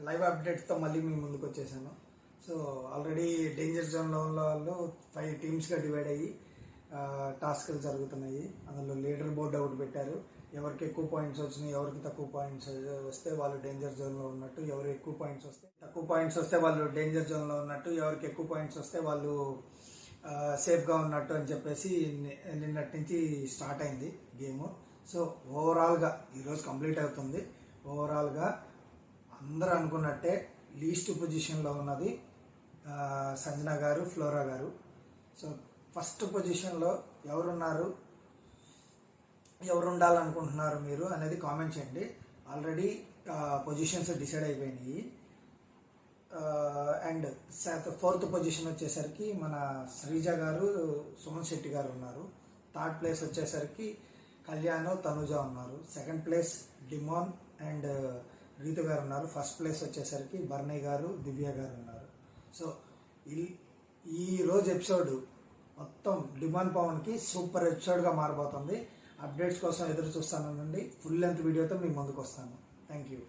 Live అప్డేట్స్తో మళ్ళీ మీ ముందుకు వచ్చేసాను. సో ఆల్రెడీ డేంజర్ జోన్లో ఉన్న వాళ్ళు 5 టీమ్స్గా డివైడ్ అయ్యి టాస్క్లు జరుగుతున్నాయి. అందులో లీడర్ బోర్డు ఒకటి పెట్టారు. ఎవరికి ఎక్కువ పాయింట్స్ వచ్చినాయి, ఎవరికి తక్కువ పాయింట్స్ వస్తే వాళ్ళు డేంజర్ జోన్లో ఉన్నట్టు, ఎవరు ఎక్కువ పాయింట్స్ వస్తే తక్కువ పాయింట్స్ వస్తే వాళ్ళు డేంజర్ జోన్లో ఉన్నట్టు, ఎవరికి ఎక్కువ పాయింట్స్ వస్తే వాళ్ళు సేఫ్గా ఉన్నట్టు అని చెప్పేసి నిన్నటి నుంచి స్టార్ట్ అయింది గేమ్. సో ఓవరాల్గా ఈరోజు కంప్లీట్ అవుతుంది. ఓవరాల్గా అందరూ అనుకున్నట్టే లీస్ట్ పొజిషన్లో ఉన్నది సంజన గారు, ఫ్లోరా గారు. సో ఫస్ట్ పొజిషన్లో ఎవరున్నారు, ఎవరు ఉండాలనుకుంటున్నారు మీరు అనేది కామెంట్ చేయండి. ఆల్రెడీ పొజిషన్స్ డిసైడ్ అయిపోయినాయి. అండ్ 4th పొజిషన్ వచ్చేసరికి మన శ్రీజ గారు, సుమన్ శెట్టి గారు ఉన్నారు. 3rd ప్లేస్ వచ్చేసరికి కళ్యాణ్, తనుజ ఉన్నారు. 2nd ప్లేస్ డిమాన్ అండ్ రీతు గారు ఉన్నారు. 1st ప్లేస్ వచ్చేసరికి బర్నీ గారు, దివ్య గారు ఉన్నారు. సో ఈ రోజు ఎపిసోడ్ మొత్తం డిమాండ్ పవన్కి సూపర్ ఎపిసోడ్గా మారబోతుంది. అప్డేట్స్ కోసం ఎదురు చూస్తానండి. ఫుల్ లెంత్ వీడియోతో మీ ముందుకు వస్తాను. Thank you.